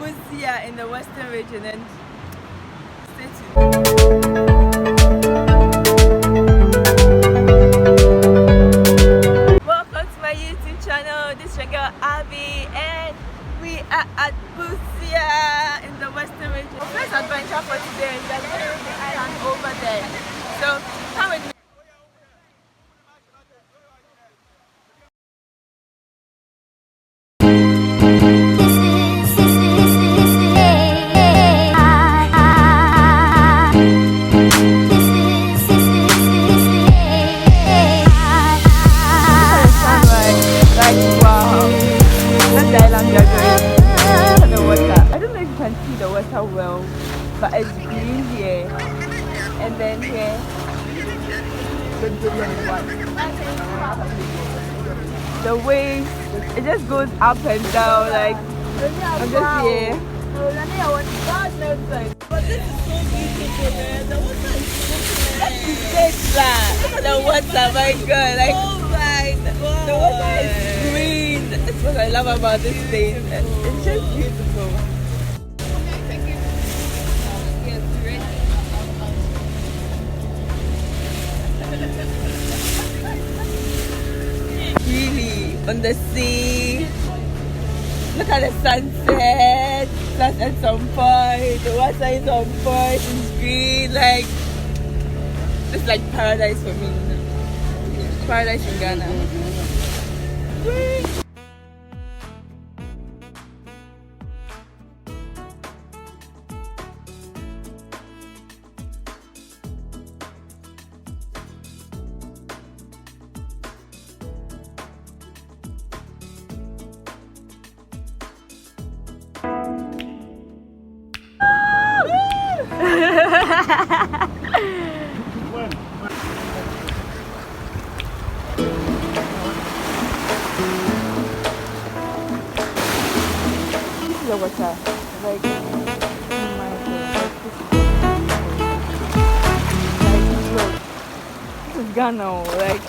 Busua in the western region, and stay tuned. Welcome to my YouTube channel. This is your girl Abby, and we are at Busua in the western region. Our first adventure for today is like the island over there. So come with me. Wow, that's the island we are going. Look at the water. I don't know if you can see the water well, but it's green here, and then here, the green one. The waves, it just goes up and down. Like I'm just here. But this is so beautiful, man. The water is so clear. Look at the water, my God! Like oh my God, the water is green. That's what I love about this place. It's just beautiful. Really, on the sea. Look at the sunset. Sunset's on point. The water is on point. It's green. Like it's like paradise for me. Paradise in Ghana. Whee! This is the water. Like, oh my God, like, this is Ghana. Like,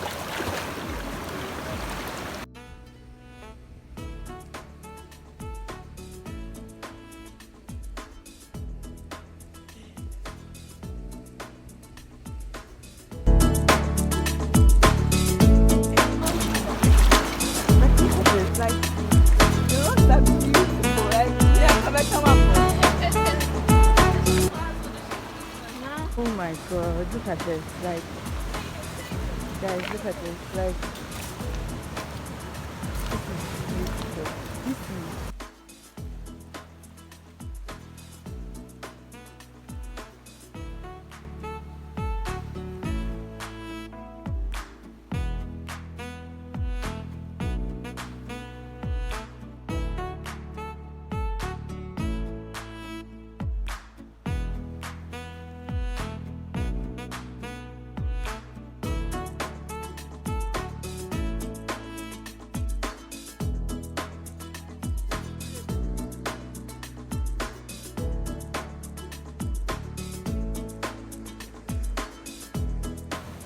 oh my God, look at this. Like, guys, look at this. Like, this is beautiful. This is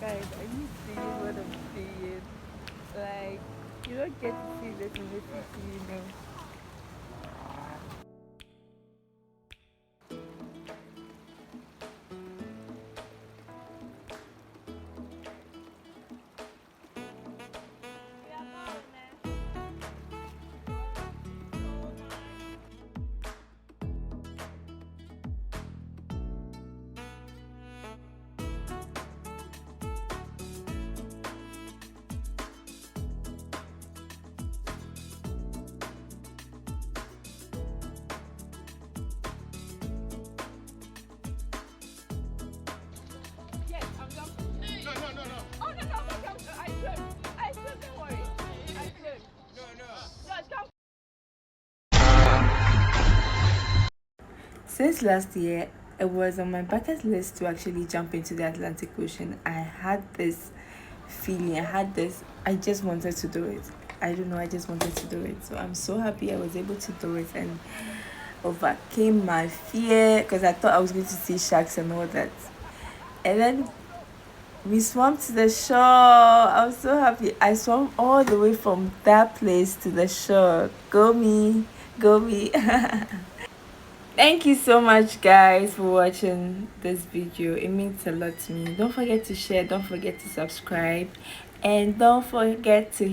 guys, are you seeing what I'm seeing? Like, you don't get to see this in the city, you know. Since last year, it was on my bucket list to actually jump into the Atlantic Ocean. I had this feeling, I just wanted to do it. I don't know, I just wanted to do it. So I'm so happy I was able to do it and overcame my fear because I thought I was going to see sharks and all that. And then we swam to the shore. I'm so happy. I swam all the way from that place to the shore. Go me, go me. Thank you so much, guys, for watching this video. It means a lot to me. Don't forget to share, don't forget to subscribe, and don't forget to